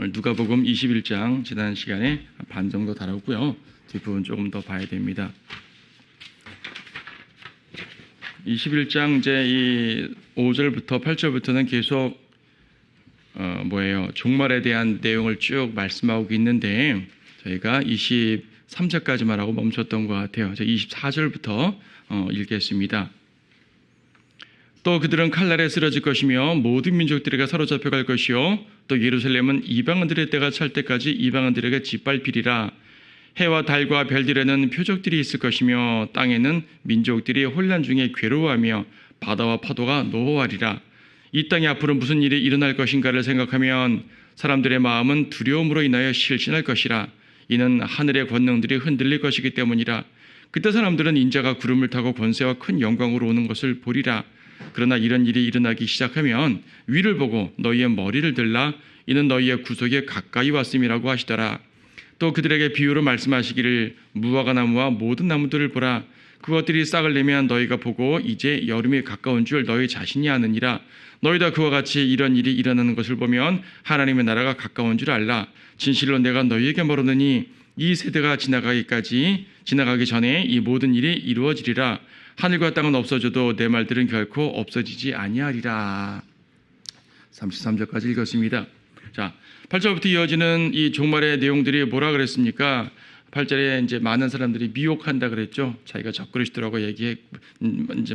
오늘 누가복음 21장 지난 시간에 반 정도 다뤘고요. 뒷부분 조금 더 봐야 됩니다. 21장 이제 이 5절부터 8절부터는 계속 종말에 대한 내용을 쭉 말씀하고 있는데 저희가 23절까지만 하고 멈췄던 것 같아요. 24절부터 읽겠습니다. 또 그들은 칼날에 쓰러질 것이며 모든 민족들에게 사로잡혀갈 것이요 또 예루살렘은 이방인들의 때가 찰 때까지 이방인들에게 짓밟히리라. 해와 달과 별들에는 표적들이 있을 것이며 땅에는 민족들이 혼란 중에 괴로워하며 바다와 파도가 노호하리라. 이 땅에 앞으로 무슨 일이 일어날 것인가를 생각하면 사람들의 마음은 두려움으로 인하여 실신할 것이라. 이는 하늘의 권능들이 흔들릴 것이기 때문이라. 그때 사람들은 인자가 구름을 타고 권세와 큰 영광으로 오는 것을 보리라. 그러나 이런 일이 일어나기 시작하면 위를 보고 너희의 머리를 들라. 이는 너희의 구속에 가까이 왔음이라고 하시더라. 또 그들에게 비유로 말씀하시기를 무화과 나무와 모든 나무들을 보라. 그것들이 싹을 내면 너희가 보고 이제 여름이 가까운 줄 너희 자신이 아느니라. 너희도 그와 같이 이런 일이 일어나는 것을 보면 하나님의 나라가 가까운 줄 알라. 진실로 내가 너희에게 말하노니 이 세대가 지나가기 전에 이 모든 일이 이루어지리라. 하늘과 땅은 없어져도 내 말들은 결코 없어지지 아니하리라. 33절까지 읽었습니다. 자, 8절부터 이어지는 이 종말의 내용들이 뭐라 그랬습니까? 8절에 이제 많은 사람들이 미혹한다 그랬죠. 자기가 적그리스도라고 이제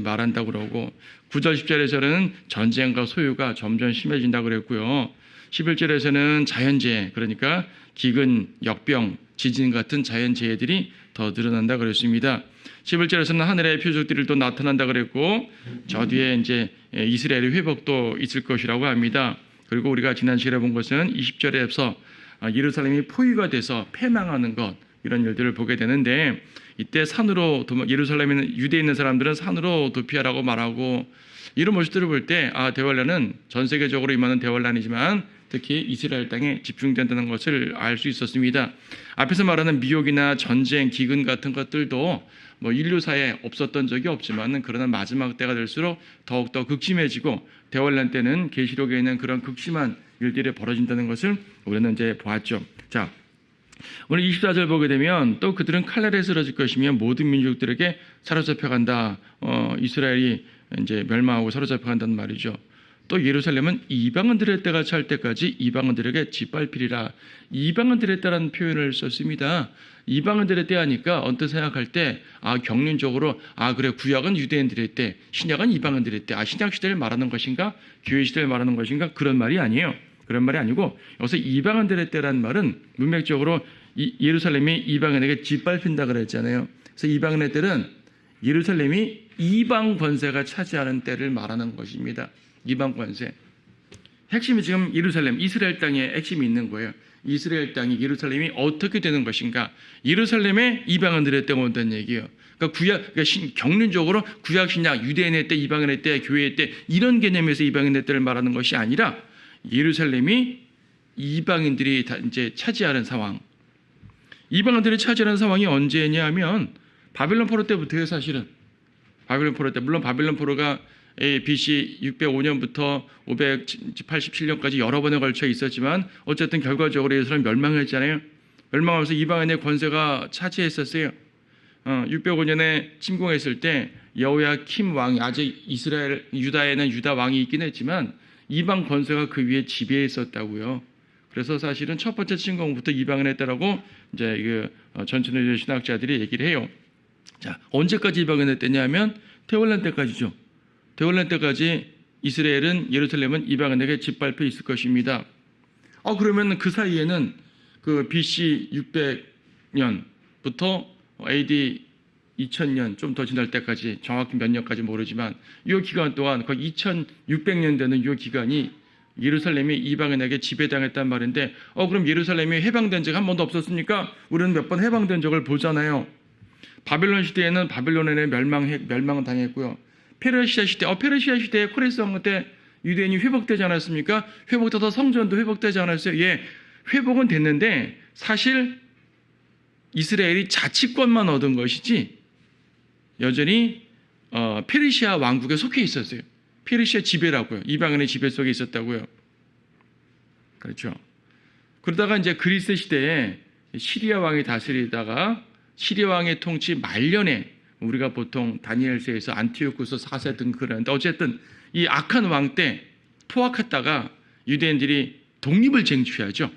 말한다고 그러고 9절 10절에서는 전쟁과 소유가 점점 심해진다 그랬고요. 11절에서는 자연재해, 그러니까 기근, 역병, 지진 같은 자연재해들이 더 늘어난다 그랬습니다. 11절에서는 하늘의 표적들이 또 나타난다 그랬고 저 뒤에 이제 이스라엘의 회복도 있을 것이라고 합니다. 그리고 우리가 지난 시간에 본 것은 20절에서 예루살렘이 포위가 돼서 패망하는 것, 이런 일들을 보게 되는데 이때 산으로 예루살렘에 유대에 있는 사람들은 산으로 도피하라고 말하고 이런 모습들을 볼 때 대환란은 전 세계적으로 임하는 대환란이지만 특히 이스라엘 땅에 집중된다는 것을 알 수 있었습니다. 앞에서 말하는 미혹이나 전쟁, 기근 같은 것들도 인류사에 없었던 적이 없지만 그러나 마지막 때가 될수록 더욱더 극심해지고 대환란 때는 계시록에 있는 그런 극심한 일들이 벌어진다는 것을 우리는 이제 보았죠. 자, 오늘 24절 보게 되면 또 그들은 칼날에 쓰러질 것이며 모든 민족들에게 사로잡혀간다. 이스라엘이 이제 멸망하고 사로잡혀간다는 말이죠. 또 예루살렘은 이방인들의 때가 찰 때까지 이방인들에게 짓밟히리라. 이방인들의 때라는 표현을 썼습니다. 이방인들의 때 하니까 언뜻 생각할 때 경륜적으로 그래 구약은 유대인들의 때, 신약은 이방인들의 때. 신약 시대를 말하는 것인가? 교회 시대를 말하는 것인가? 그런 말이 아니에요. 그런 말이 아니고 여기서 이방인들의 때라는 말은 문맥적으로 예루살렘이 이방인에게 짓밟힌다 그랬잖아요. 그래서 이방인의 때는 예루살렘이 이방 권세가 차지하는 때를 말하는 것입니다. 이방 권세. 핵심이 지금 예루살렘, 이스라엘 땅에 핵심이 있는 거예요. 이스라엘 땅이 예루살렘이 어떻게 되는 것인가? 예루살렘에 이방인들의 때가 온다는 얘기예요. 그러니까 경륜적으로 구약 신약 유대인의 때, 이방인의 때, 교회의 때 이런 개념에서 이방인의 때를 말하는 것이 아니라 예루살렘이 이방인들이 이제 차지하는 상황. 이방인들이 차지하는 상황이 언제냐 하면 바빌론 포로 때부터예요, 사실은. 바빌론 포로 때. 물론 바빌론 포로가 BC 605년부터 587년까지 여러 번에 걸쳐 있었지만 어쨌든 결과적으로 예루살렘 멸망했잖아요. 멸망하면서 이방인의 권세가 차지했었어요. 605년에 침공했을 때 여호야킴 왕이 아직 유다에는 유다 왕이 있긴 했지만 이방 권세가 그 위에 지배해 있었다고요. 그래서 사실은 첫 번째 침공부터 이방인의 때라고 이제 전천후의 신학자들이 얘기를 해요. 자, 언제까지 이방인의 때냐면 대환란 때까지죠. 대환란 때까지 이스라엘은 예루살렘은 이방인에게 짓밟혀 있을 것입니다. 그러면 그 사이에는 그 BC 600년부터 AD 2000년 좀 더 지날 때까지 정확히 몇 년까지 모르지만 이 기간 동안 거의 2600년 되는 이 기간이 예루살렘이 이방인에게 지배당했단 말인데 그럼 예루살렘이 해방된 적 한 번도 없었습니까? 우리는 몇 번 해방된 적을 보잖아요. 바벨론 시대에는 바벨론에 멸망을 당했고요. 페르시아 시대에 코레스 왕 때 유대인이 회복되지 않았습니까? 회복돼서 성전도 회복되지 않았어요. 회복은 됐는데 사실 이스라엘이 자치권만 얻은 것이지 여전히 페르시아 왕국에 속해 있었어요. 페르시아 지배라고요. 이방인의 지배 속에 있었다고요. 그렇죠. 그러다가 이제 그리스 시대에 시리아 왕이 다스리다가 시리아 왕의 통치 말년에 우리가 보통 다니엘서에서 안티오쿠스 4세 등 그러는데 어쨌든 이 악한 왕 때 포악했다가 유대인들이 독립을 쟁취하죠.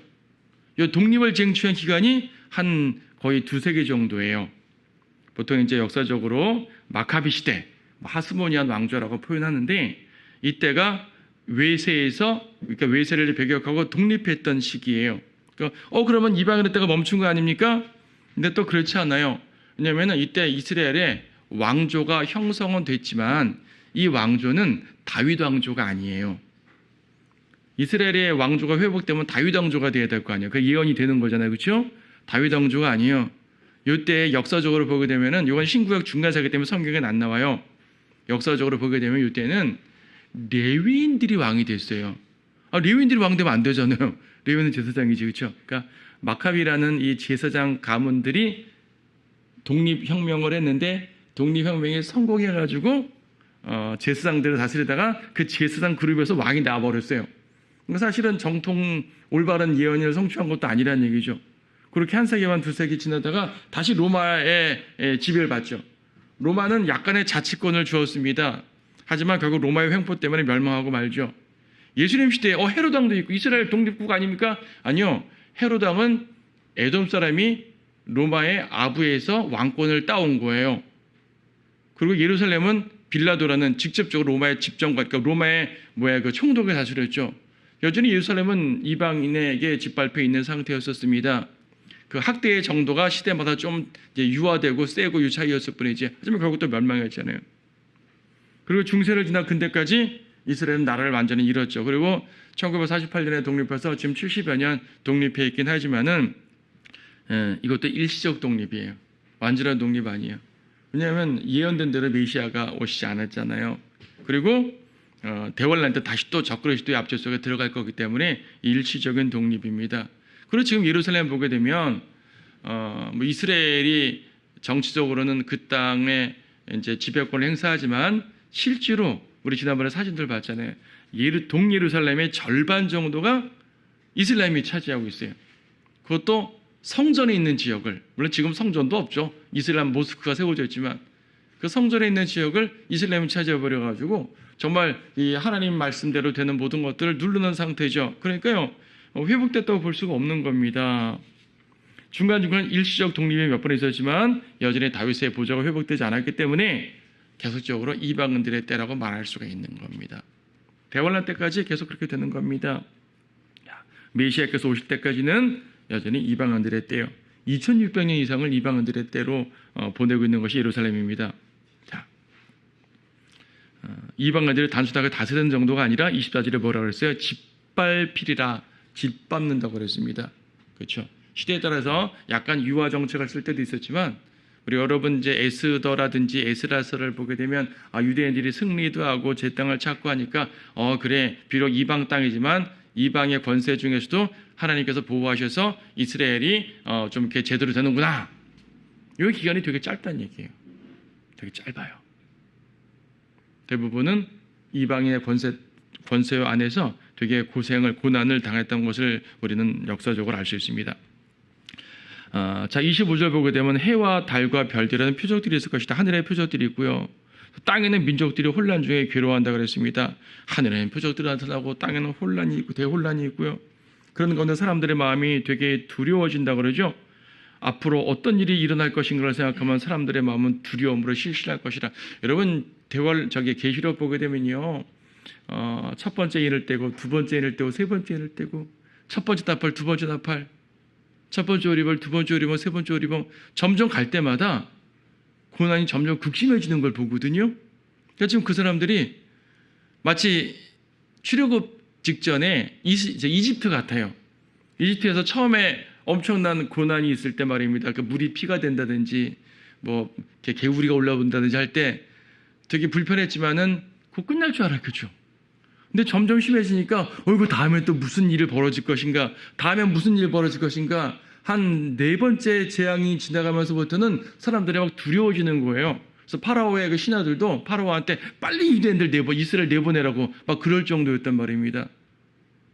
이 독립을 쟁취한 기간이 한 거의 2세기 정도예요. 보통 이제 역사적으로 마카비 시대, 하스모니안 왕조라고 표현하는데 이때가 외세에서 그러니까 외세를 배격하고 독립했던 시기예요. 그러면 이방인의 때가 멈춘 거 아닙니까? 근데 또 그렇지 않아요. 왜냐하면 이때 이스라엘의 왕조가 형성은 됐지만 이 왕조는 다윗 왕조가 아니에요. 이스라엘의 왕조가 회복되면 다윗 왕조가 돼야 될 거 아니에요. 그 예언이 되는 거잖아요, 그렇죠? 다윗 왕조가 아니에요. 이때 역사적으로 보게 되면은 이건 신구약 중간사기 때문에 성경에는 안 나와요. 역사적으로 보게 되면 이때는 레위인들이 왕이 됐어요. 레위인들이 왕 되면 안 되잖아요. 레위인은 제사장이지, 그렇죠? 그러니까 마카비라는 이 제사장 가문들이 독립혁명을 했는데 독립혁명에 성공해가지고 제사장들을 다스리다가 그 제사장 그룹에서 왕이 나와버렸어요. 그러니까 사실은 정통 올바른 예언을 성취한 것도 아니라는 얘기죠. 그렇게 한 세기 반 2세기 지나다가 다시 로마의 지배를 받죠. 로마는 약간의 자치권을 주었습니다. 하지만 결국 로마의 횡포 때문에 멸망하고 말죠. 예수님 시대에 헤롯 왕도 있고 이스라엘 독립국 아닙니까? 아니요. 헤롯 왕은 에돔 사람이 로마의 아부에서 왕권을 따온 거예요. 그리고 예루살렘은 빌라도라는 직접적으로 로마의 집정관, 그러니까 로마의 그 총독을 다스렸죠. 여전히 예루살렘은 이방인에게 짓밟혀 있는 상태였었습니다. 그 학대의 정도가 시대마다 좀 이제 유화되고 세고 유차이었을 뿐이지. 하지만 결국 또 멸망했잖아요. 그리고 중세를 지나 근대까지 이스라엘은 나라를 완전히 잃었죠. 그리고 1948년에 독립해서 지금 70여 년 독립해 있긴 하지만은 이것도 일시적 독립이에요. 완전한 독립 아니에요. 왜냐하면 예언된 대로 메시아가 오시지 않았잖아요. 그리고 대환란 때 다시 또 적그리스도의 시도의 압제 속에 들어갈 거기 때문에 일시적인 독립입니다. 그리고 지금 예루살렘 보게 되면 뭐 이스라엘이 정치적으로는 그 땅에 이제 지배권을 행사하지만 실제로 우리 지난번에 사진들 봤잖아요. 동예루살렘의 절반 정도가 이슬람이 차지하고 있어요. 그것도 성전에 있는 지역을, 물론 지금 성전도 없죠. 이슬람 모스크가 세워져 있지만 그 성전에 있는 지역을 이슬람이 차지해버려 가지고 정말 이 하나님 말씀대로 되는 모든 것들을 누르는 상태죠. 그러니까요, 회복됐다고 볼 수가 없는 겁니다. 중간중간 일시적 독립이 몇 번 있었지만 여전히 다윗의 보좌가 회복되지 않았기 때문에 계속적으로 이방인들의 때라고 말할 수가 있는 겁니다. 대환란 때까지 계속 그렇게 되는 겁니다. 메시아께서 오실 때까지는 여전히 이방인들의 때요. 2600년 이상을 이방인들의 때로 보내고 있는 것이 예루살렘입니다. 자, 이방인들을 단순하게 다스리는 정도가 아니라 24절에 뭐라고 그랬어요? 짓밟히리라, 짓밟는다고 그랬습니다. 그렇죠? 시대에 따라서 약간 유화 정책을 쓸 때도 있었지만 우리 여러분 이제 에스더라든지 에스라서를 보게 되면 유대인들이 승리도 하고 제 땅을 찾고 하니까 그래, 비록 이방 땅이지만 이방의 권세 중에서도 하나님께서 보호하셔서 이스라엘이 좀 이렇게 제대로 되는구나. 이 기간이 되게 짧다는 얘기예요. 되게 짧아요. 대부분은 이방인의 권세 안에서 되게 고난을 당했던 것을 우리는 역사적으로 알 수 있습니다. 자, 25절 보게 되면 해와 달과 별들이라는 표적들이 있을 것이다. 하늘의 표적들이 있고요. 땅에는 민족들이 혼란 중에 괴로워한다 그랬습니다. 하늘에는 표적들이 나타나고 땅에는 혼란이 있고 대혼란이 있고요. 그런 가운데 사람들의 마음이 되게 두려워진다 그러죠. 앞으로 어떤 일이 일어날 것인가를 생각하면 사람들의 마음은 두려움으로 실실할 것이라. 여러분 계시록 보게 되면요, 첫 번째 인을 떼고 두 번째 인을 떼고 세 번째 인을 떼고 첫 번째 나팔 두 번째 나팔, 첫 번째 오리벌 두 번째 오리벌 세 번째 오리벌, 점점 갈 때마다 고난이 점점 극심해지는 걸 보거든요. 그러니까 지금 그 사람들이 마치 출애굽 직전에 이집트 같아요. 이집트에서 처음에 엄청난 고난이 있을 때 말입니다. 그 물이 피가 된다든지 뭐 개구리가 올라온다든지 할 때 되게 불편했지만은 그거 끝날 줄 알았겠죠. 근데 점점 심해지니까 이거 다음에 또 무슨 일이 벌어질 것인가, 다음에 무슨 일이 벌어질 것인가, 한 4번째 재앙이 지나가면서부터는 사람들이 막 두려워지는 거예요. 그래서 파라오의 그 신하들도 파라오한테 빨리 유대인들 이스라엘 내보내라고 막 그럴 정도였단 말입니다.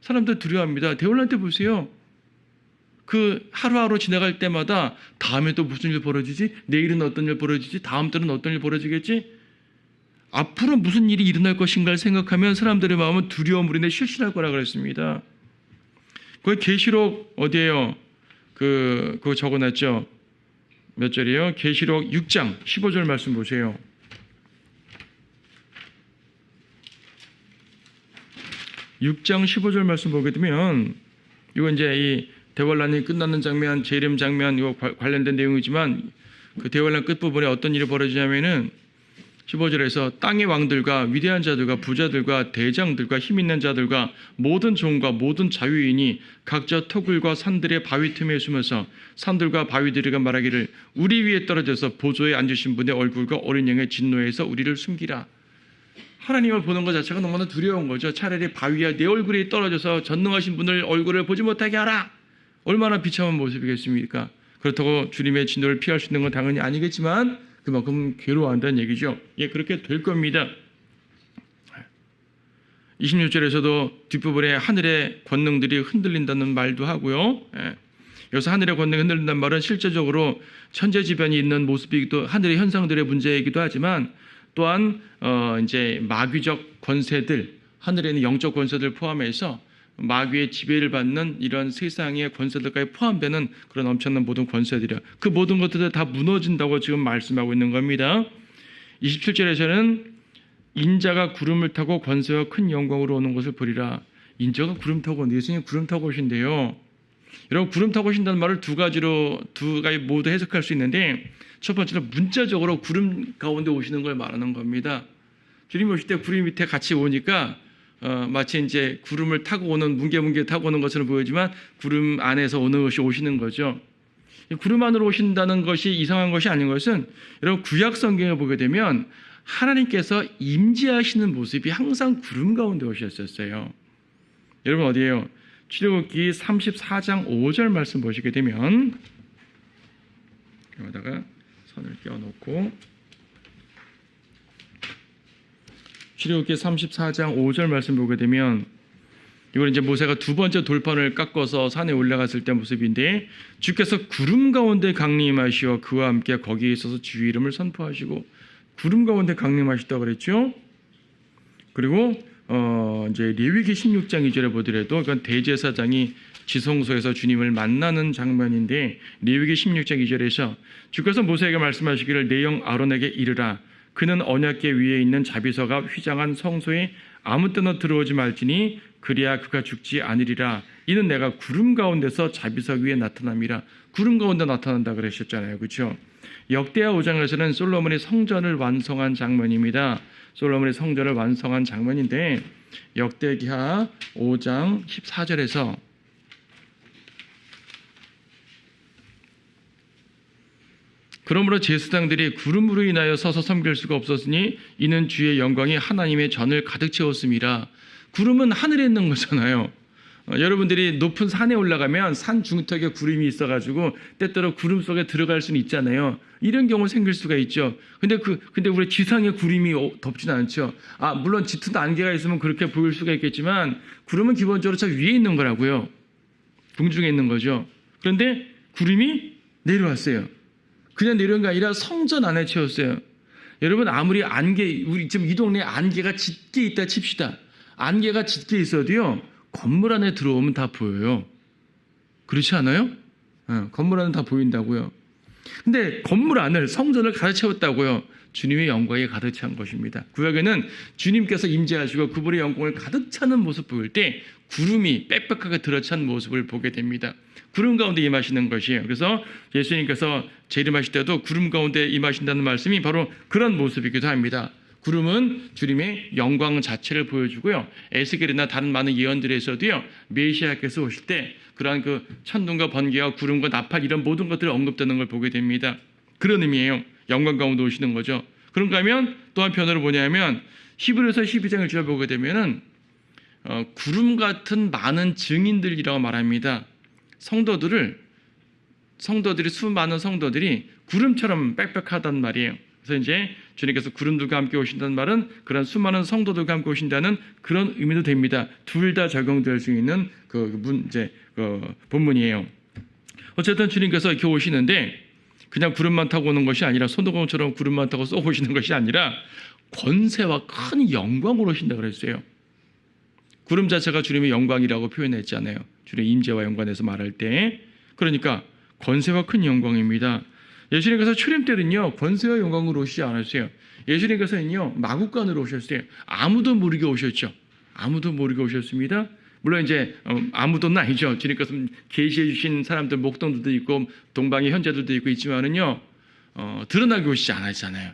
사람들 두려워합니다. 대환란 때 보세요. 그 하루하루 지나갈 때마다 다음에 또 무슨 일 벌어지지? 내일은 어떤 일 벌어지지? 다음 달은 어떤 일 벌어지겠지? 앞으로 무슨 일이 일어날 것인가를 생각하면 사람들의 마음은 두려움으로 인해 실신할 거라 그랬습니다. 그 계시록 어디에요? 그거 적어놨죠? 몇 절이에요? 계시록 6장 15절 말씀 보세요. (6장 15절) 말씀 보게 되면 이거 이제 이 대환란이 끝나는 장면, 재림 장면 이거 관련된 내용이지만 그 대환란 끝부분에 어떤 일이 벌어지냐면은 15절에서 땅의 왕들과 위대한 자들과 부자들과 대장들과 힘 있는 자들과 모든 종과 모든 자유인이 각자 터굴과 산들의 바위 틈에 숨어서 산들과 바위들이가 말하기를 우리 위에 떨어져서 보좌에 앉으신 분의 얼굴과 어린 양의 진노에서 우리를 숨기라. 하나님을 보는 것 자체가 너무나 두려운 거죠. 차라리 바위야 내 얼굴에 떨어져서 전능하신 분을 얼굴을 보지 못하게 하라. 얼마나 비참한 모습이겠습니까? 그렇다고 주님의 진노를 피할 수 있는 건 당연히 아니겠지만 그만큼 괴로워한다는 얘기죠. 예, 그렇게 될 겁니다. 26절에서도 뒷부분에 하늘의 권능들이 흔들린다는 말도 하고요. 예. 여기서 하늘의 권능이 흔들린다는 말은 실제적으로 천재지변이 있는 모습이기도, 하늘의 현상들의 문제이기도 하지만 또한 이제 마귀적 권세들, 하늘에 있는 영적 권세들 포함해서 마귀의 지배를 받는 이런 세상의 권세들까지 포함되는 그런 엄청난 모든 권세들이요. 그 모든 것들이 다 무너진다고 지금 말씀하고 있는 겁니다. 27절에서는 인자가 구름을 타고 권세와 큰 영광으로 오는 것을 보리라. 인자가 구름 타고 오는, 예수님 구름 타고 오신대요. 여러분, 구름 타고 오신다는 말을 두 가지 모두 해석할 수 있는데, 첫 번째로 문자적으로 구름 가운데 오시는 걸 말하는 겁니다. 주님 오실 때 구름 밑에 같이 오니까 마치 이제 구름을 타고 오는, 뭉게뭉게 타고 오는 것처럼 보이지만 구름 안에서 오는 것이 오시는 거죠. 구름 안으로 오신다는 것이 이상한 것이 아닌 것은, 여러분 구약 성경을 보게 되면 하나님께서 임재하시는 모습이 항상 구름 가운데 오셨었어요. 여러분 어디에요? 출애굽기 34장 5절 말씀 보시게 되면, 여기다가 선을 끼워놓고 출애굽기 34장 5절 말씀 보게 되면, 이걸 이제 모세가 두 번째 돌판을 깎아서 산에 올라갔을 때 모습인데, 주께서 구름 가운데 강림하시어 그와 함께 거기에 있어서 주의 이름을 선포하시고, 구름 가운데 강림하시다고 그랬죠. 그리고 이제 레위기 16장 2절에 보더라도 이건 대제사장이 지성소에서 주님을 만나는 장면인데, 레위기 16장 2절에서 주께서 모세에게 말씀하시기를 내 영 아론에게 이르라. 그는 언약궤 위에 있는 자비서가 휘장한 성소에 아무 때나 들어오지 말지니 그리야 그가 죽지 않으리라. 이는 내가 구름 가운데서 자비서 위에 나타남이라. 구름 가운데 나타난다 그러셨잖아요. 그렇죠? 역대하 5장에서는 솔로몬이 성전을 완성한 장면입니다. 솔로몬이 성전을 완성한 장면인데, 역대기하 5장 14절에서 그러므로 제사장들이 구름으로 인하여 서서 섬길 수가 없었으니 이는 주의 영광이 하나님의 전을 가득 채웠음이라. 구름은 하늘에 있는 거잖아요. 여러분들이 높은 산에 올라가면 산 중턱에 구름이 있어가지고 때때로 구름 속에 들어갈 수는 있잖아요. 이런 경우 생길 수가 있죠. 근데 우리 지상에 구름이 덮지는 않죠. 물론 짙은 안개가 있으면 그렇게 보일 수가 있겠지만 구름은 기본적으로 저 위에 있는 거라고요. 궁중에 있는 거죠. 그런데 구름이 내려왔어요. 그냥 내려온 게 아니라 성전 안에 채웠어요. 여러분, 아무리 우리 지금 이 동네에 안개가 짙게 있다 칩시다. 안개가 짙게 있어도요, 건물 안에 들어오면 다 보여요. 그렇지 않아요? 건물 안은 다 보인다고요. 근데 건물 안을, 성전을 가득 채웠다고요. 주님의 영광이 가득 찬 것입니다. 구약에는 주님께서 임재하시고 그분의 영광을 가득 차는 모습 보일 때 구름이 빽빽하게 들어찬 모습을 보게 됩니다. 구름 가운데 임하시는 것이에요. 그래서 예수님께서 재림하실 때도 구름 가운데 임하신다는 말씀이 바로 그런 모습이기도 합니다. 구름은 주님의 영광 자체를 보여주고요. 에스겔이나 다른 많은 예언들에서도요, 메시아께서 오실 때 그러한 그 천둥과 번개와 구름과 나팔 이런 모든 것들이 언급되는 걸 보게 됩니다. 그런 의미예요. 영광 가운데 오시는 거죠. 그런가 하면 또 한편으로 뭐냐면 히브리서 12장을 주어보게 되면은 구름 같은 많은 증인들이라고 말합니다. 성도들이 수많은 성도들이 구름처럼 빽빽하단 말이에요. 그래서 이제 주님께서 구름들과 함께 오신다는 말은 그런 수많은 성도들과 함께 오신다는 그런 의미도 됩니다. 둘 다 적용될 수 있는 본문이에요. 어쨌든 주님께서 이렇게 오시는데 그냥 구름만 타고 오는 것이 아니라 손오공처럼 구름만 타고 쏙 오시는 것이 아니라 권세와 큰 영광으로 오신다 그랬어요. 구름 자체가 주님의 영광이라고 표현했잖아요. 주님의 임재와 영광에서 말할 때. 그러니까 권세와 큰 영광입니다. 예수님께서 출임 때는요 권세와 영광으로 오시지 않았어요. 예수님께서는요 마구간으로 오셨어요. 아무도 모르게 오셨죠. 아무도 모르게 오셨습니다. 물론 이제 아무도는 아니죠. 주님께서 계시해 주신 사람들 목동들도 있고 동방의 현자들도 있고 있지만은요 드러나게 오시지 않았잖아요.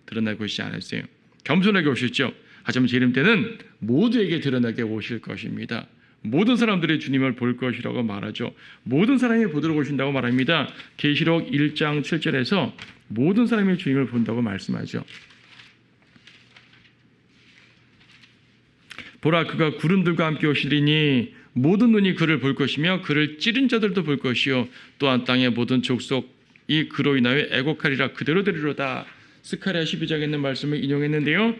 드러나게 오시지 않았어요. 겸손하게 오셨죠. 하지만 제 이름 때는 모두에게 드러나게 오실 것입니다. 모든 사람들이 주님을 볼 것이라고 말하죠. 모든 사람이 보도록 오신다고 말합니다. 계시록 1장 7절에서 모든 사람이 주님을 본다고 말씀하죠. 보라 그가 구름들과 함께 오시리니 모든 눈이 그를 볼 것이며 그를 찌른 자들도 볼 것이요 또한 땅의 모든 족속이 그로 인하여 애곡하리라 그대로 되리로다. 스가랴 12장에 있는 말씀을 인용했는데요.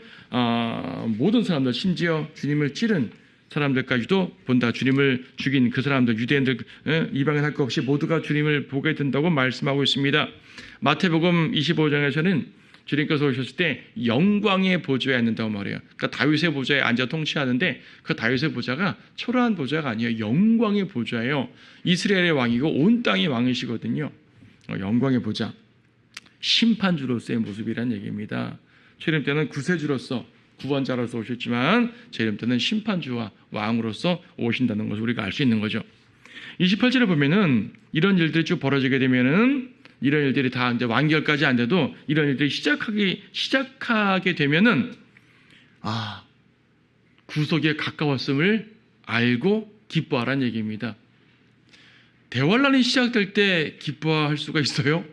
모든 사람들 심지어 주님을 찌른 사람들까지도 본다. 주님을 죽인 그 사람들 유대인들 이방인 할 것 없이 모두가 주님을 보게 된다고 말씀하고 있습니다. 마태복음 25장에서는 주님께서 오셨을 때 영광의 보좌에 앉는다고 말해요. 그러니까 다윗의 보좌에 앉아 통치하는데 그 다윗의 보좌가 초라한 보좌가 아니에요. 영광의 보좌예요. 이스라엘의 왕이고 온 땅의 왕이시거든요. 영광의 보좌. 심판주로서의 모습이란 얘기입니다. 주님 때는 구세주로서 구원자로서 오셨지만 제 이름 때는 심판주와 왕으로서 오신다는 것을 우리가 알 수 있는 거죠. 28절에 보면은 이런 일들이 쭉 벌어지게 되면은 이런 일들이 다 이제 완결까지 안 돼도 이런 일들이 시작하게 되면은 구속에 가까웠음을 알고 기뻐하라는 얘기입니다. 대환란이 시작될 때 기뻐할 수가 있어요?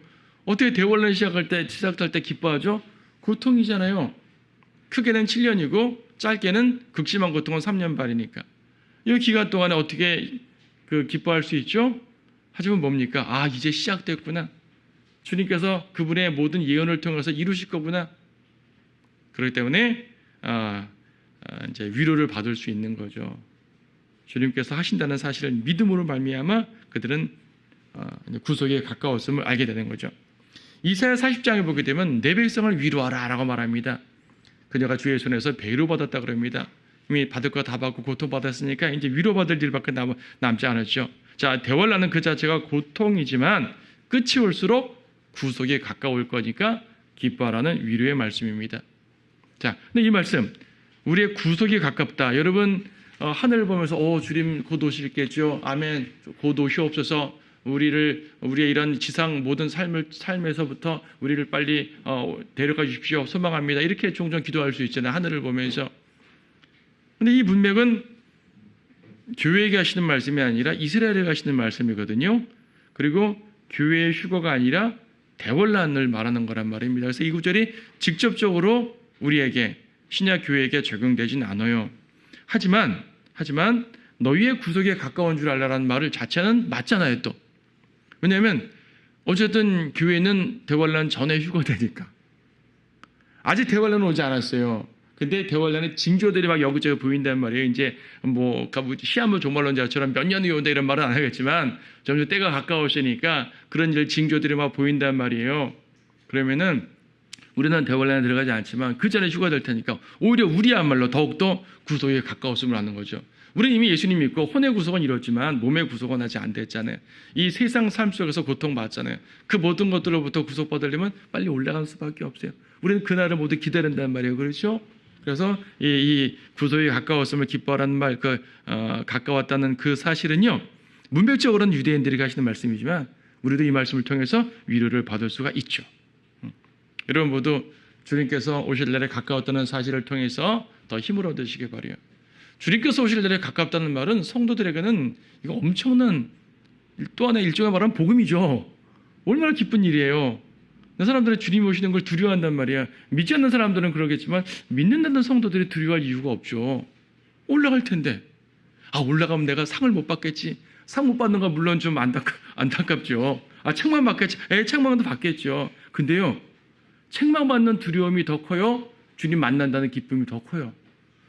어떻게 대환란이 시작할 때 기뻐하죠? 고통이잖아요. 크게는 7년이고 짧게는 극심한 고통은 3년 반이니까 이 기간 동안에 어떻게 기뻐할 수 있죠? 하지만 뭡니까? 이제 시작됐구나. 주님께서 그분의 모든 예언을 통해서 이루실 거구나. 그렇기 때문에 이제 위로를 받을 수 있는 거죠. 주님께서 하신다는 사실을 믿음으로 말미암아 그들은 구속에 가까웠음을 알게 되는 거죠. 이사야 40장에 보게 되면 내 백성을 위로하라 라고 말합니다. 그녀가 주의 손에서 배로 받았다 그럽니다. 이미 받을 거 다 받고 고통받았으니까 이제 위로받을 일밖에 남지 않았죠. 자, 대환란은 그 자체가 고통이지만 끝이 올수록 구속에 가까울 거니까 기뻐하라는 위로의 말씀입니다. 자, 근데 이 말씀 우리의 구속이 가깝다. 여러분 하늘을 보면서 주님 곧 오실겠죠. 아멘. 곧 오시옵소서. 우리의 이런 지상 모든 삶에서부터 우리를 빨리 데려가 주십시오. 소망합니다. 이렇게 종종 기도할 수 있잖아요. 하늘을 보면서. 근데 이 문맥은 교회에게 하시는 말씀이 아니라 이스라엘에게 하시는 말씀이거든요. 그리고 교회의 휴거가 아니라 대환란을 말하는 거란 말입니다. 그래서 이 구절이 직접적으로 우리에게 신약 교회에게 적용되진 않아요. 하지만 너희의 구속에 가까운 줄 알라라는 말을 자체는 맞잖아요. 또 왜냐하면 어쨌든 교회는 대환란 전에 휴거되니까 아직 대환란은 오지 않았어요. 근데 대환란의 징조들이 막 여기저기 보인단 말이에요. 이제 시한부 종말론자처럼 몇 년 후에 온다 이런 말은 안 하겠지만 점점 때가 가까우시니까 그런 징조들이 막 보인단 말이에요. 그러면은 우리는 대환란에 들어가지 않지만 그 전에 휴거될 테니까 오히려 우리야말로 더욱더 구속에 가까웠음을 하는 거죠. 우리는 이미 예수님 믿고 혼의 구속은 이뤘지만 몸의 구속은 아직 안 됐잖아요. 이 세상 삶 속에서 고통받잖아요. 그 모든 것들로부터 구속받으려면 빨리 올라갈 수밖에 없어요. 우리는 그날을 모두 기다린단 말이에요. 그렇죠? 그래서 이 구속에 가까웠음을 기뻐하라는 말, 가까웠다는 그 사실은요, 문맥적으로는 유대인들이 하시는 말씀이지만 우리도 이 말씀을 통해서 위로를 받을 수가 있죠. 여러분 모두 주님께서 오실 날에 가까웠다는 사실을 통해서 더 힘을 얻으시기 바라요. 주님께서 오실 날에 가깝다는 말은 성도들에게는 이거 엄청난 또 하나의 일종의 말하면 복음이죠. 얼마나 기쁜 일이에요. 사람들은 주님 오시는 걸 두려워한단 말이야. 믿지 않는 사람들은 그러겠지만 믿는다는 성도들이 두려워할 이유가 없죠. 올라갈 텐데. 올라가면 내가 상을 못 받겠지. 상 못 받는 건 물론 좀 안타깝죠. 책망 받겠지. 책망도 받겠죠. 근데요. 책망받는 두려움이 더 커요? 주님 만난다는 기쁨이 더 커요?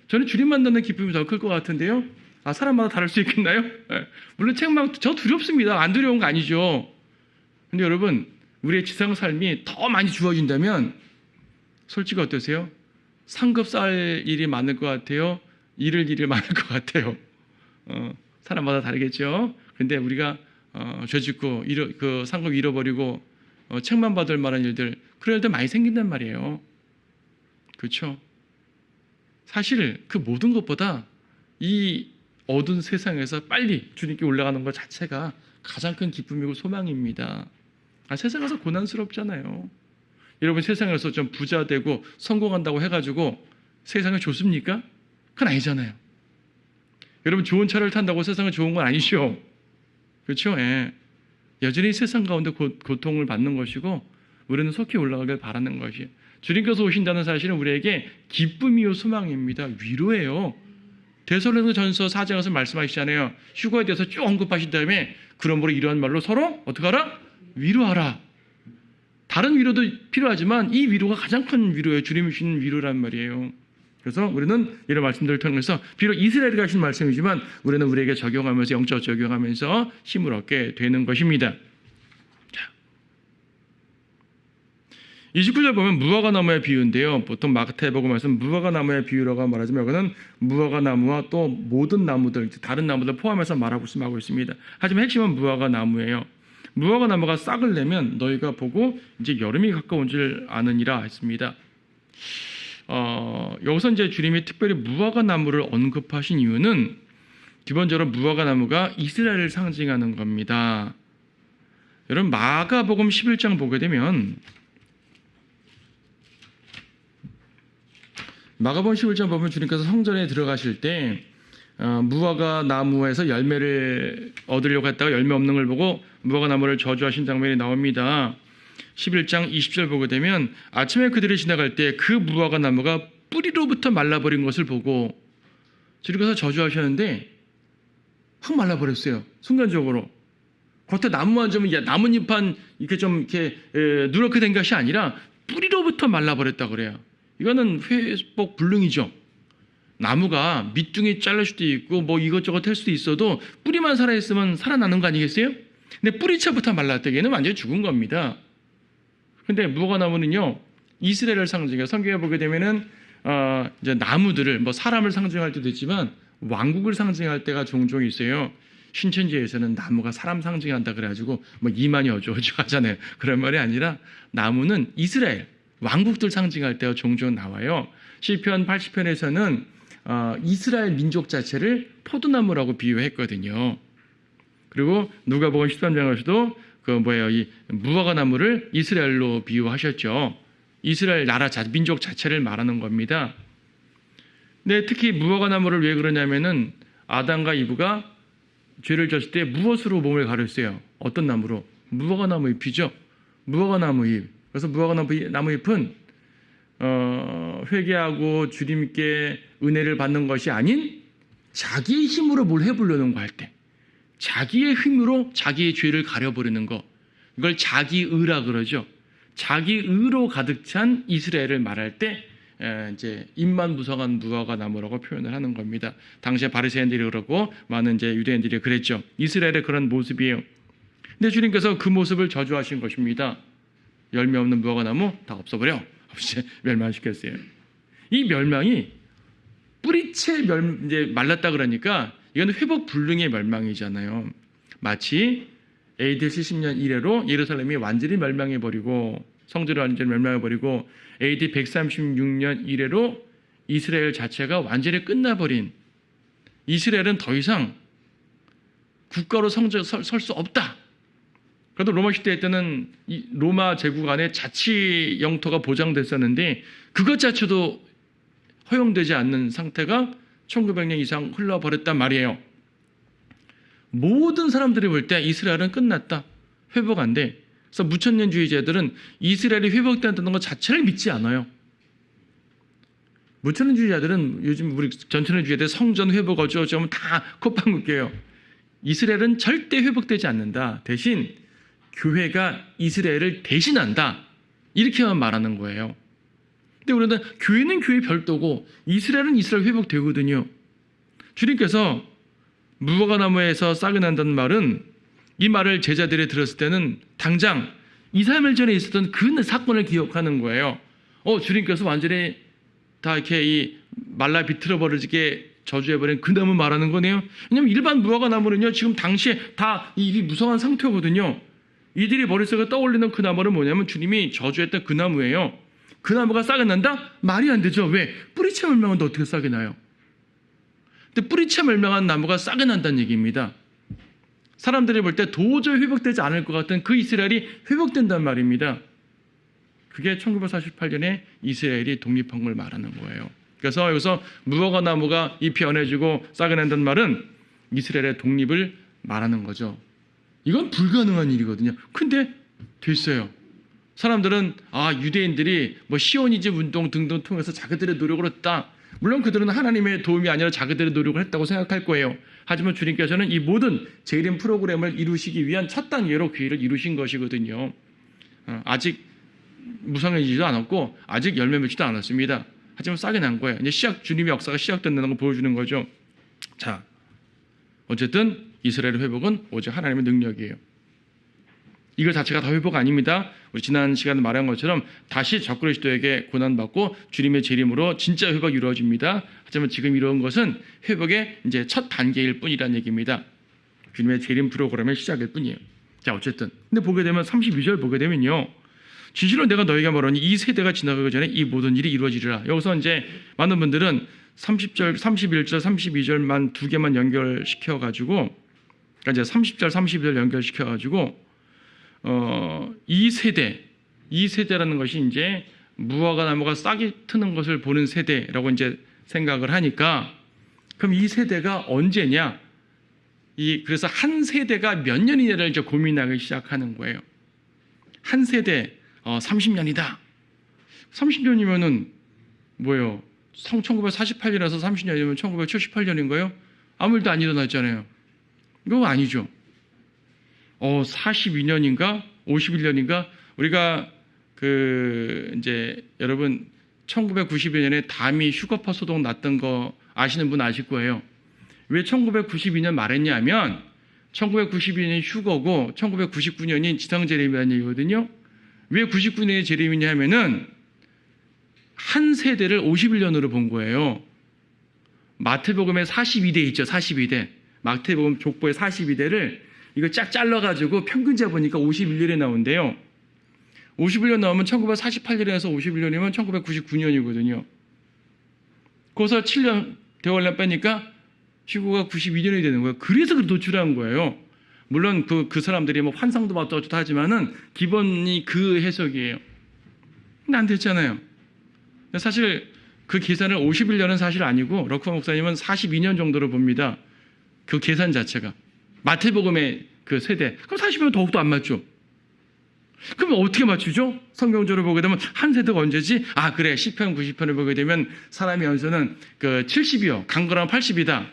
저는 주님 만나는 기쁨이 더 클 것 같은데요. 사람마다 다를 수 있겠나요? 물론 책망 저 두렵습니다. 안 두려운 거 아니죠. 근데 여러분, 우리의 지상 삶이 더 많이 주어진다면 솔직히 어떠세요? 상급 쌓을 일이 많을 것 같아요? 잃을 일이 많을 것 같아요? 사람마다 다르겠죠. 근데 우리가 죄 짓고 그 상급 잃어버리고 책망받을 만한 일들, 그런 일들 많이 생긴단 말이에요. 그렇죠? 사실 그 모든 것보다 이 어두운 세상에서 빨리 주님께 올라가는 것 자체가 가장 큰 기쁨이고 소망입니다. 세상에서 고난스럽잖아요. 여러분, 세상에서 좀 부자 되고 성공한다고 해가지고 세상이 좋습니까? 그건 아니잖아요. 여러분, 좋은 차를 탄다고 세상이 좋은 건 아니죠. 그렇죠? 예. 여전히 세상 가운데 고통을 받는 것이고 우리는 속히 올라가길 바라는 것이에요. 주님께서 오신다는 사실은 우리에게 기쁨이요 소망입니다. 위로예요. 데살로니가전서 4장에서 말씀하시잖아요. 휴거에 대해서 쭉 언급하신 다음에 그러므로 이러한 말로 서로 어떻게 하라? 위로하라. 다른 위로도 필요하지만 이 위로가 가장 큰 위로예요. 주님이 주시는 위로란 말이에요. 그래서 우리는 이런 말씀들을 통해서 비록 이스라엘이 하신 말씀이지만 우리는 우리에게 적용하면서 영적 적용하면서 힘을 얻게 되는 것입니다. 29절 보면 무화과 나무의 비유인데요. 보통 마태복음에서 무화과 나무의 비유라고 말하지만 여기는 무화과 나무와 또 모든 나무들, 다른 나무들 포함해서 말하고 있습니다. 하지만 핵심은 무화과 나무예요. 무화과 나무가 싹을 내면 너희가 보고 이제 여름이 가까운 줄 아느니라 했습니다. 여기서 이제 주님이 특별히 무화과 나무를 언급하신 이유는 기본적으로 무화과 나무가 이스라엘을 상징하는 겁니다. 여러분, 마가복음 11장 보게 되면 마가복음 11장 보면 주님께서 성전에 들어가실 때 무화과 나무에서 열매를 얻으려고 했다가 열매 없는 걸 보고 무화과 나무를 저주하신 장면이 나옵니다. 11장 20절 보게 되면 아침에 그들이 지나갈 때 그 무화과 나무가 뿌리로부터 말라버린 것을 보고 주님께서 저주하셨는데 확 말라버렸어요. 순간적으로. 겉에 나무만 좀 나뭇잎한 이렇게 좀 이렇게 누렇게 된 것이 아니라 뿌리로부터 말라버렸다 그래요. 이거는 회복 불능이죠. 나무가 밑둥이 잘릴 수도 있고 뭐 이것저것 할 수도 있어도 뿌리만 살아있으면 살아나는 거 아니겠어요? 근데 뿌리채부터 말랐다. 얘는 완전히 죽은 겁니다. 근데 무화과 나무는요, 이스라엘을 상징해요. 성경에 보게 되면은 이제 나무들을 뭐 사람을 상징할 때도 있지만 왕국을 상징할 때가 종종 있어요. 신천지에서는 나무가 사람 상징한다 그래가지고 뭐 이만희 어쩌고저쩌고 하잖아요. 그런 말이 아니라 나무는 이스라엘 왕국들 상징할 때가 종종 나와요. 시편 80편에서는 이스라엘 민족 자체를 포도나무라고 비유했거든요. 그리고 누가복음 13장에서도 이 무화과 나무를 이스라엘로 비유하셨죠. 이스라엘 나라 민족 자체를 말하는 겁니다. 근데 특히 무화과 나무를 왜 그러냐면은 아담과 이브가 죄를 졌을 때 무엇으로 몸을 가렸어요? 어떤 나무로? 무화과 나무 잎이죠. 무화과 나무 잎. 그래서 무화과 나무 잎은 회개하고 주님께 은혜를 받는 것이 아닌 자기의 힘으로 뭘 해보려는 거 할 때, 자기의 힘으로 자기의 죄를 가려버리는 거, 이걸 자기의라 그러죠. 자기의로 가득 찬 이스라엘을 말할 때 이제 잎만 무성한 무화과 나무라고 표현을 하는 겁니다. 당시에 바리새인들이 그러고 많은 이제 유대인들이 그랬죠. 이스라엘의 그런 모습이에요. 근데 주님께서 그 모습을 저주하신 것입니다. 열매 없는 무화과 나무 다 없어버려. 없이 멸망시켰어요. 이 멸망이 뿌리채 이제 말랐다 그러니까 이건 회복 불능의 멸망이잖아요. 마치 AD 70년 이래로 예루살렘이 완전히 멸망해버리고 성전이 완전히 멸망해버리고 AD 136년 이래로 이스라엘 자체가 완전히 끝나버린, 이스라엘은 더 이상 국가로 설 수 없다. 그래도 로마 시대 때는 로마 제국 안에 자치 영토가 보장됐었는데 그것 자체도 허용되지 않는 상태가 1900년 이상 흘러버렸단 말이에요. 모든 사람들이 볼 때 이스라엘은 끝났다. 회복 안 돼. 그래서 무천년주의자들은 이스라엘이 회복된다는 것 자체를 믿지 않아요. 무천년주의자들은 요즘 우리 전천년주의자들 성전 회복 어쩌고저쩌고 다 콧방 묶여요. 이스라엘은 절대 회복되지 않는다. 대신 교회가 이스라엘을 대신한다. 이렇게만 말하는 거예요. 근데 우리는 교회는 교회 별도고 이스라엘은 이스라엘 회복되거든요. 주님께서 무화과나무에서 싹이 난다는 말은, 이 말을 제자들이 들었을 때는 당장 2, 3일 전에 있었던 그 사건을 기억하는 거예요. 주님께서 완전히 다 이렇게 이 말라 비틀어 버리게 저주해버린 그 나무 말하는 거네요. 왜냐하면 일반 무화과나무는요, 지금 당시에 다 일이 무성한 상태거든요. 이들이 머릿속에 떠올리는 그 나무는 뭐냐면 주님이 저주했던 그 나무예요. 그 나무가 싹이 난다? 말이 안 되죠. 왜? 뿌리채 멸망한데 어떻게 싹이 나요? 근데 뿌리채 멸망한 나무가 싹이 난다는 얘기입니다. 사람들이 볼 때 도저히 회복되지 않을 것 같은 그 이스라엘이 회복된단 말입니다. 그게 1948년에 이스라엘이 독립한 걸 말하는 거예요. 그래서 여기서 무화과 나무가 잎이 연해지고 싹이 난다는 말은 이스라엘의 독립을 말하는 거죠. 이건 불가능한 일이거든요. 근데 됐어요. 사람들은 유대인들이 시오니즘 운동 등등 통해서 자기들의 노력을 했다. 물론 그들은 하나님의 도움이 아니라 자기들의 노력을 했다고 생각할 거예요. 하지만 주님께서는 이 모든 재림 프로그램을 이루시기 위한 첫 단계로 기회를 이루신 것이거든요. 아직 무성해지지도 않았고 아직 열매 맺지도 않았습니다. 하지만 싹이 난 거예요. 이제 주님의 역사가 시작된다는 걸 보여주는 거죠. 자, 어쨌든 이스라엘의 회복은 오직 하나님의 능력이에요. 이거 자체가 다 회복 아닙니다. 우리 지난 시간에 말한 것처럼 다시 적그리스도에게 고난받고 주님의 재림으로 진짜 회복이 이루어집니다. 하지만 지금 이루어진 것은 회복의 이제 첫 단계일 뿐이라는 얘기입니다. 주님의 재림 프로그램의 시작일 뿐이에요. 자, 어쨌든 근데 보게 되면 32절 보게 되면요, 진실로 내가 너희에게 말하니 이 세대가 지나가기 전에 이 모든 일이 이루어지리라. 여기서 이제 많은 분들은 30절, 31절, 32절만 두 개만 연결시켜 가지고, 그러니까 이제 30절, 32절 연결시켜 가지고 이 세대라는 것이 이제 무화과 나무가 싹이 트는 것을 보는 세대라고 이제 생각을 하니까, 그럼 이 세대가 언제냐? 그래서 한 세대가 몇 년이냐를 이제 고민하기 시작하는 거예요. 한 세대 30년이다. 30년이면은 뭐예요? 1948년에서 30년이면 1978년인가요? 아무 일도 안 일어났잖아요. 이거 아니죠. 42년인가 51년인가 우리가 이제 여러분 1992년에 다미 휴거파 소동 났던 거 아시는 분 아실 거예요. 왜 1992년 말했냐면 1992년이 휴거고 1999년이 지상재림이라는 얘기거든요. 왜 99년이 재림이냐 하면은 한 세대를 51년으로 본 거예요. 마태복음에 42대 있죠. 42대. 마태복음 족보의 42대를 이거 쫙 잘라가지고 평균 잡으니까 51년에 나온대요. 51년 나오면 1948년에서 51년이면 1999년이거든요. 거기서 7년 대월년 빼니까 휴거가 92년이 되는 거예요. 그래서 노출한 거예요. 물론 그 사람들이 환상도 받고 어쩌다 하지만은 기본이 그 해석이에요. 근데 안 됐잖아요. 사실 그 계산을 51년은 사실 아니고 러커 목사님은 42년 정도로 봅니다. 그 계산 자체가. 마태복음의 그 세대. 그럼 40년 더욱도 안 맞죠. 그럼 어떻게 맞추죠? 성경적으로 보게 되면 한 세대가 언제지? 그래. 시편 90편을 보게 되면 사람의 연수는 70이요. 강건하면 80이다.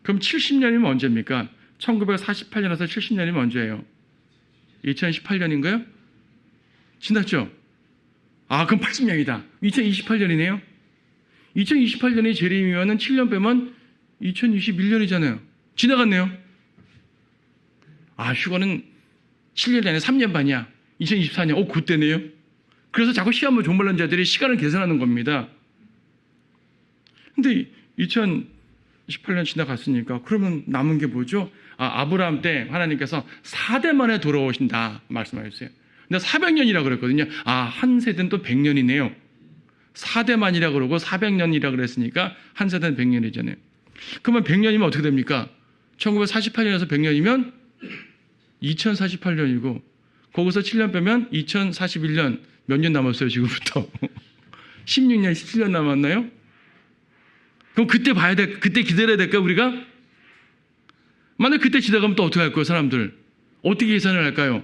그럼 70년이면 언제입니까? 1948년에서 70년이면 언제예요? 2018년인가요? 지났죠? 그럼 80년이다. 2028년이네요. 2028년이 재림이면은 7년 빼면 2021년이잖아요. 지나갔네요. 휴거는 7년이 아니라 3년 반이야. 2024년. 그때네요. 그래서 자꾸 시험을 종말난 자들이 시간을 계산하는 겁니다. 근데 2018년 지나갔으니까 그러면 남은 게 뭐죠? 아브라함 때 하나님께서 4대 만에 돌아오신다 말씀하셨어요. 근데 400년이라 그랬거든요. 한 세대는 또 100년이네요. 4대만이라 그러고 400년이라 그랬으니까 한 세대는 100년이잖아요. 그러면 100년이면 어떻게 됩니까? 1948년에서 100년이면 2048년이고 거기서 7년 빼면 2041년 몇 년 남았어요 지금부터? 16년, 17년 남았나요? 그럼 그때 그때 기다려야 될까 우리가? 만약 그때 지나가면 또 어떻게 할 거예요 사람들? 어떻게 계산을 할까요?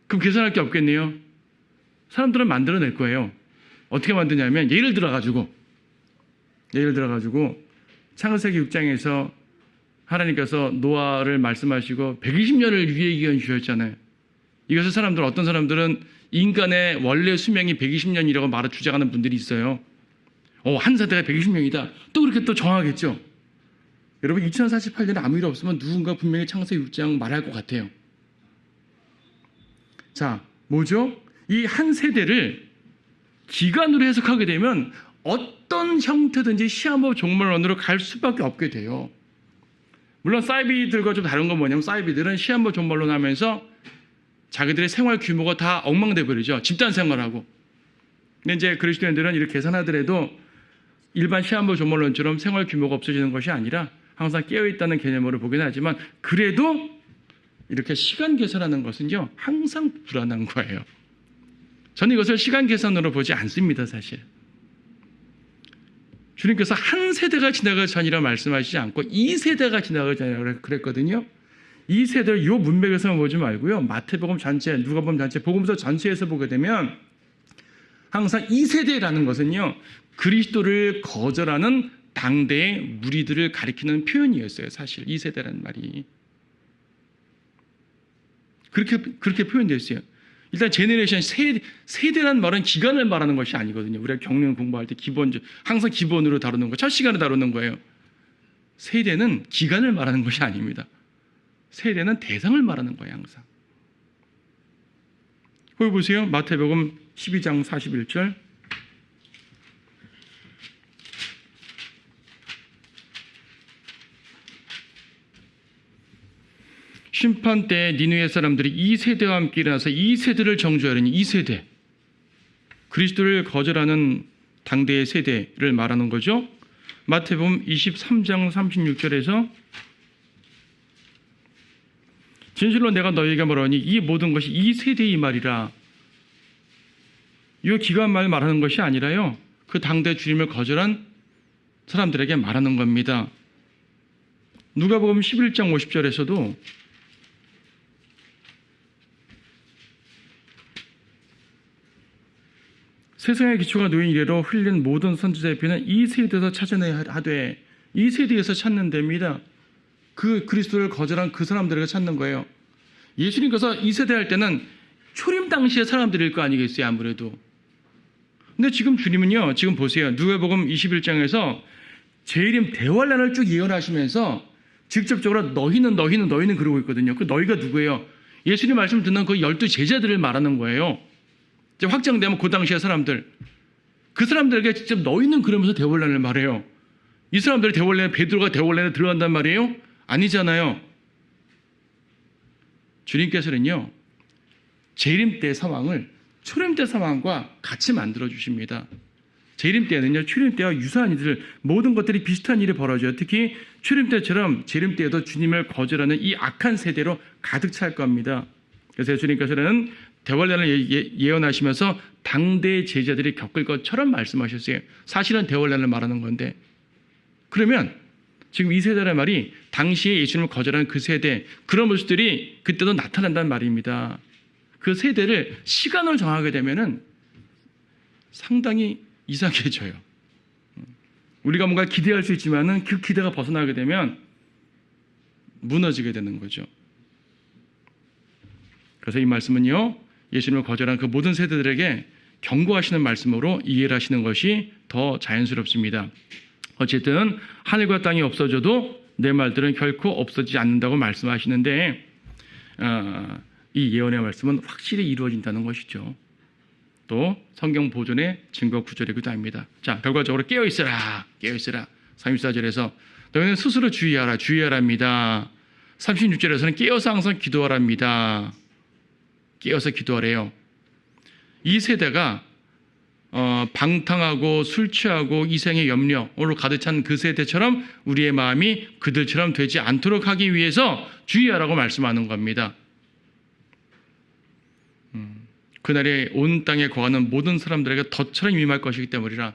그럼 계산할 게 없겠네요. 사람들은 만들어낼 거예요. 어떻게 만드냐면 예를 들어가지고 창세기 6장에서 하나님께서 노아를 말씀하시고 120년을 유예 기간 주셨잖아요. 이것을 어떤 사람들은 인간의 원래 수명이 120년이라고 말을 주장하는 분들이 있어요. 한 세대가 120년이다. 또 그렇게 또 정하겠죠. 여러분 2048년에 아무 일 없으면 누군가 분명히 창세기 6장 말할 것 같아요. 자, 뭐죠? 이 한 세대를 기간으로 해석하게 되면 어떤 형태든지 시한부 종말론으로 갈 수밖에 없게 돼요. 물론 사이비들과 좀 다른 건 뭐냐면 사이비들은 시한부 종말론 하면서 자기들의 생활 규모가 다 엉망돼 버리죠. 집단 생활하고. 근데 이제 그리스도인들은 이렇게 계산하더라도 일반 시한부 종말론처럼 생활 규모가 없어지는 것이 아니라 항상 깨어있다는 개념으로 보긴 하지만 그래도 이렇게 시간 계산하는 것은요 항상 불안한 거예요. 저는 이것을 시간 계산으로 보지 않습니다. 사실 주님께서 한 세대가 지나가지 아니라 말씀하시지 않고 이 세대가 지나가지 아니라 그랬거든요. 이 세대를 이 문맥에서만 보지 말고요, 마태복음 전체, 누가복음 전체, 복음서 전체에서 보게 되면 항상 이 세대라는 것은요 그리스도를 거절하는 당대의 무리들을 가리키는 표현이었어요. 사실 이 세대라는 말이 그렇게 표현되었어요. 일단 제네레이션 세대라는 말은 기간을 말하는 것이 아니거든요. 우리가 경륜 공부할 때 항상 기본으로 다루는 거, 첫 시간에 다루는 거예요. 세대는 기간을 말하는 것이 아닙니다. 세대는 대상을 말하는 거예요. 항상. 거기 보세요. 마태복음 12장 41절. 심판 때 니느웨 사람들이 이 세대와 함께 일어나서 이 세대를 정죄하려니, 이 세대, 그리스도를 거절하는 당대의 세대를 말하는 거죠. 마태복음 23장 36절에서 진실로 내가 너희에게 말하니 이 모든 것이 이 세대의 말이라. 이 기간 말 말하는 것이 아니라요 그 당대 주님을 거절한 사람들에게 말하는 겁니다. 누가복음 11장 50절에서도 세상의 기초가 놓인 이래로 흘린 모든 선지자의 피는 이 세대에서 찾아내야 하되, 이 세대에서 찾는 데입니다. 그 그리스도를 거절한 그 사람들에게 찾는 거예요. 예수님께서 이 세대 할 때는 초림 당시의 사람들일 거 아니겠어요, 아무래도. 근데 지금 주님은요, 지금 보세요. 누가복음 21장에서 재림 대환란을 쭉 예언하시면서 직접적으로 너희는 그러고 있거든요. 그 너희가 누구예요? 예수님 말씀 듣는 그 12 제자들을 말하는 거예요. 이제 확정되면 그 당시의 사람들, 그 사람들에게 직접 너희는 그러면서 대환란을 말해요. 이 사람들이 베드로가 대환란에 들어간단 말이에요? 아니잖아요. 주님께서는요 재림 때 상황을 초림 때 상황과 같이 만들어 주십니다. 재림 때는요 초림 때와 유사한 일들, 모든 것들이 비슷한 일이 벌어져요. 특히 초림 때처럼 재림 때에도 주님을 거절하는 이 악한 세대로 가득 찰 겁니다. 그래서 주님께서는 대환란을 예언하시면서 당대의 제자들이 겪을 것처럼 말씀하셨어요. 사실은 대환란을 말하는 건데, 그러면 지금 이 세대란 말이 당시에 예수님을 거절한 그 세대, 그런 모습들이 그때도 나타난다는 말입니다. 그 세대를 시간을 정하게 되면은 상당히 이상해져요. 우리가 뭔가 기대할 수 있지만은 그 기대가 벗어나게 되면 무너지게 되는 거죠. 그래서 이 말씀은요 예수님을 거절한 그 모든 세대들에게 경고하시는 말씀으로 이해를 하시는 것이 더 자연스럽습니다. 어쨌든 하늘과 땅이 없어져도 내 말들은 결코 없어지지 않는다고 말씀하시는데, 이 예언의 말씀은 확실히 이루어진다는 것이죠. 또 성경 보존의 증거 구절이기도 합니다. 자, 결과적으로 깨어있으라. 34절에서 너희는 스스로 주의하랍니다. 36절에서는 깨어서 항상 기도하랍니다. 깨어서 기도하래요. 이 세대가 방탕하고 술 취하고 이생의 염려로 가득 찬 그 세대처럼 우리의 마음이 그들처럼 되지 않도록 하기 위해서 주의하라고 말씀하는 겁니다. 그날에 온 땅에 거하는 모든 사람들에게 덫처럼 임할 것이기 때문이라.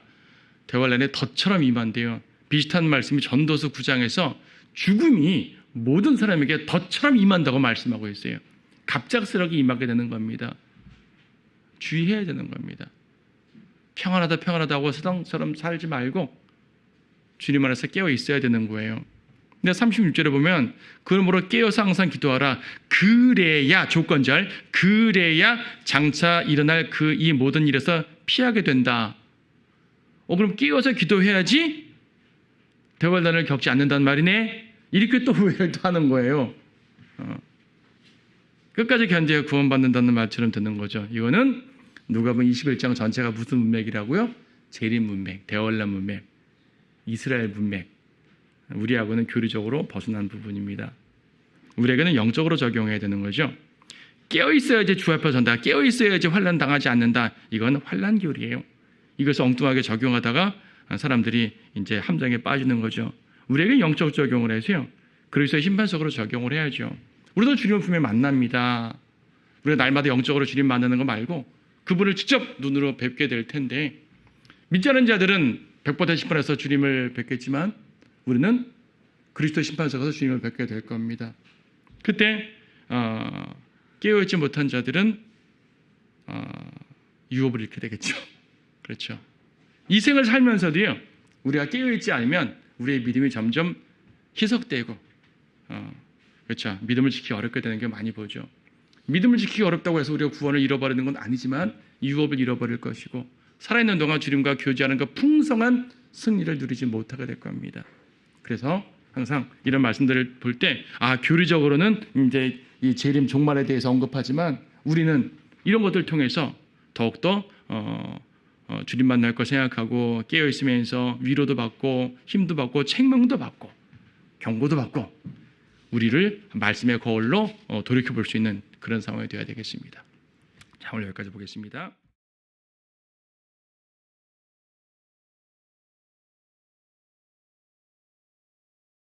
대환란에 덫처럼 임한대요. 비슷한 말씀이 전도서 9장에서 죽음이 모든 사람에게 덫처럼 임한다고 말씀하고 있어요. 갑작스럽게 임하게 되는 겁니다. 주의해야 되는 겁니다. 평안하다고 세상처럼 살지 말고 주님 안에서 깨어 있어야 되는 거예요. 근데 36절에 보면 그러므로 깨어서 항상 기도하라. 그래야, 조건절, 그래야 장차 일어날 이 모든 일에서 피하게 된다. 그럼 깨어서 기도해야지 대환란을 겪지 않는단 말이네. 이렇게 또 후회를 또 하는 거예요. 끝까지 견뎌야 구원받는다는 말처럼 듣는 거죠. 이거는 누가복음 21장 전체가 무슨 문맥이라고요? 재림 문맥, 대환란 문맥, 이스라엘 문맥. 우리하고는 교리적으로 벗어난 부분입니다. 우리에게는 영적으로 적용해야 되는 거죠. 깨어 있어야지 주 앞에 선다. 깨어 있어야지 환난 당하지 않는다. 이건 환난 교리예요. 이것을 엉뚱하게 적용하다가 사람들이 이제 함정에 빠지는 거죠. 우리에게 영적 적용을 해서요. 그리스도의 심판석으로 적용을 해야죠. 우리도 주님을 분명히 만납니다. 우리가 날마다 영적으로 주님 만나는 거 말고 그분을 직접 눈으로 뵙게 될 텐데 믿지 않은 자들은 100번 심판에서 주님을 뵙겠지만 우리는 그리스도 심판석에서 주님을 뵙게 될 겁니다. 그때 깨어있지 못한 자들은 유업을 잃게 되겠죠. 그렇죠. 이 생을 살면서도요. 우리가 깨어있지 않으면 우리의 믿음이 점점 희석되고 그렇죠. 믿음을 지키기 어렵게 되는 게 많이 보죠. 믿음을 지키기 어렵다고 해서 우리가 구원을 잃어버리는 건 아니지만 유업을 잃어버릴 것이고 살아있는 동안 주님과 교제하는 그 풍성한 승리를 누리지 못하게 될 겁니다. 그래서 항상 이런 말씀들을 볼 때 교리적으로는 이제 이 재림 종말에 대해서 언급하지만 우리는 이런 것들을 통해서 더욱더 주님 만날 거 생각하고 깨어 있으면서 위로도 받고 힘도 받고 책망도 받고 경고도 받고 우리를 말씀의 거울로 돌이켜 볼 수 있는 그런 상황이 되어야 되겠습니다. 자, 오늘 여기까지 보겠습니다.